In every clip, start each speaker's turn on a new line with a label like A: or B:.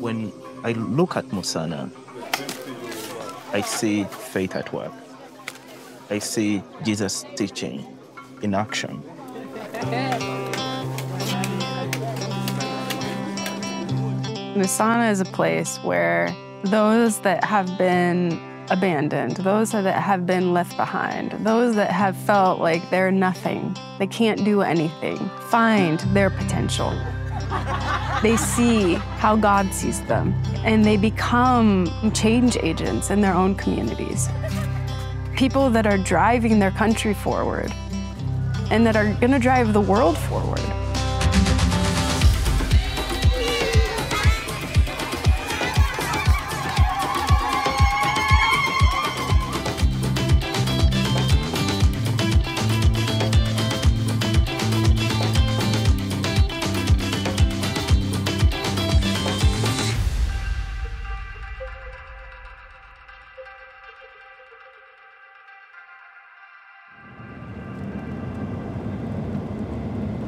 A: When I look at Musana, I see faith at work. I see Jesus' teaching in action.
B: Musana is a place where those that have been abandoned, those that have been left behind, those that have felt like they're nothing, they can't do anything, find their potential. They see how God sees them, and they become change agents in their own communities. People that are driving their country forward and that are going to drive the world forward.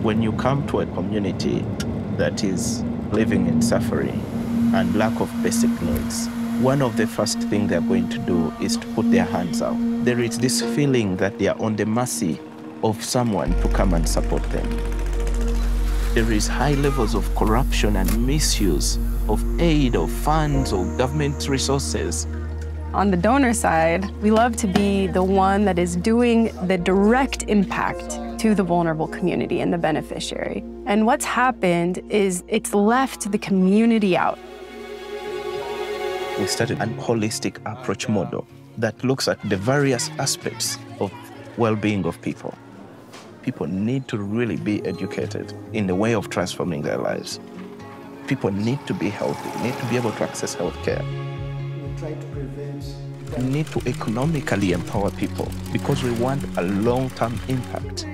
A: When you come to a community that is living in suffering and lack of basic needs, one of the first things they're going to do is to put their hands out. There is this feeling that they are on the mercy of someone to come and support them. There is high levels of corruption and misuse of aid, of funds, of government resources.
B: On the donor side, we love to be the one that is doing the direct impact to the vulnerable community and the beneficiary. And what's happened is it's left the community out.
A: We started a holistic approach model that looks at the various aspects of well-being of people. People need to really be educated in the way of transforming their lives. People need to be healthy, need to be able to access health care. We need to economically empower people because we want a long-term impact.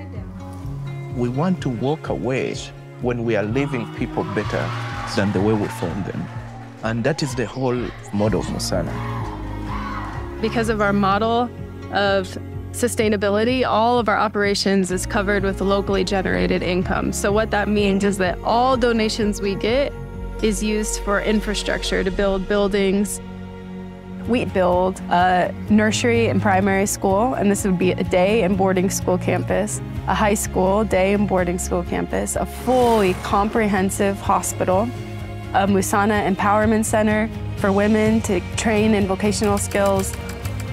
A: We want to walk away when we are leaving people better than the way we found them. And that is the whole model of Musana.
B: Because of our model of sustainability, all of our operations is covered with locally generated income. So what that means is that all donations we get is used for infrastructure to build buildings. We build a nursery and primary school, and this would be a day and boarding school campus, a high school, day and boarding school campus, a fully comprehensive hospital, a Musana Empowerment Center for women to train in vocational skills,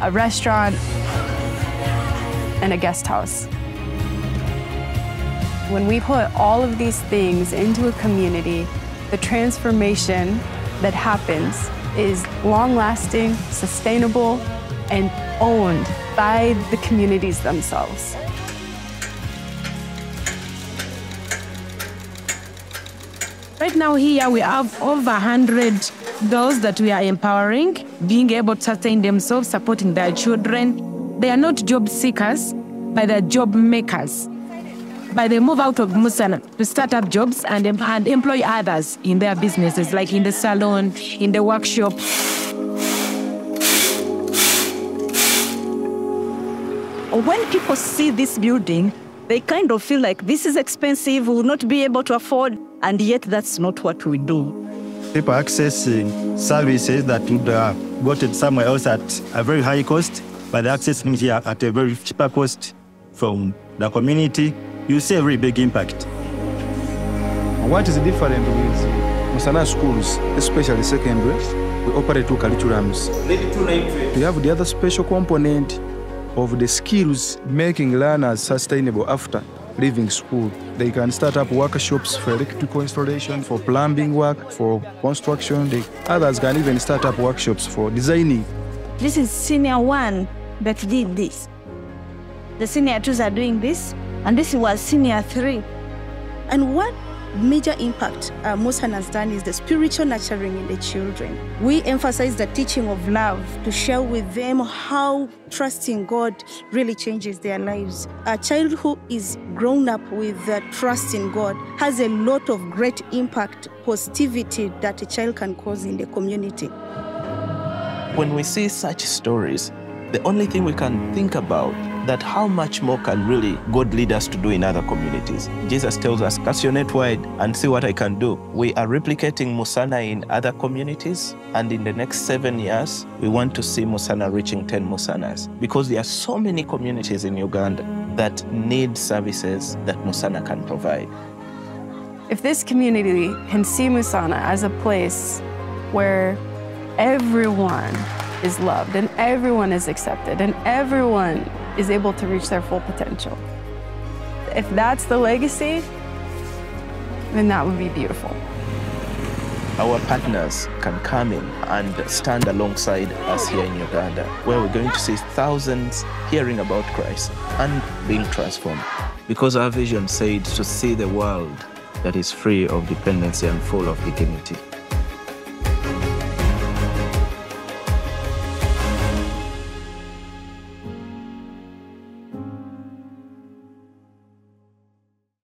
B: a restaurant, and a guest house. When we put all of these things into a community, the transformation that happens is long-lasting, sustainable, and owned by the communities themselves.
C: Right now here we have over 100 girls that we are empowering, being able to sustain themselves, supporting their children. They are not job seekers, but they're job makers. But they move out of Musana to start up jobs and employ others in their businesses, like in the salon, in the workshop.
D: When people see this building, they kind of feel like this is expensive, we will not be able to afford, and yet that's not what we do.
E: People accessing services that would got it somewhere else at a very high cost, but they're accessing here at a very cheaper cost from the community. You see a very big impact.
F: What is different with Musana schools, especially secondary? We operate two curriculums. We have the other special component of the skills making learners sustainable after leaving school. They can start up workshops for electrical installation, for plumbing work, for construction. Others can even start up workshops for designing.
D: This is senior one that did this. The senior twos are doing this, and this was senior 3. And what major impact Musana has done is the spiritual nurturing in the children. We emphasize the teaching of love to share with them how trusting God really changes their lives. A child who is grown up with trust in God has a lot of great impact, positivity that a child can cause in the community.
A: When we see such stories, the only thing we can think about that how much more can really God lead us to do in other communities? Jesus tells us, cast your net wide and see what I can do. We are replicating Musana in other communities, and in the next 7 years, we want to see Musana reaching 10 Musanas, because there are so many communities in Uganda that need services that Musana can provide.
B: If this community can see Musana as a place where everyone is loved and everyone is accepted and everyone is able to reach their full potential, if that's the legacy, then that would be beautiful.
A: Our partners can come in and stand alongside us here in Uganda, where we're going to see thousands hearing about Christ and being transformed. Because our vision said to see the world that is free of dependency and full of dignity.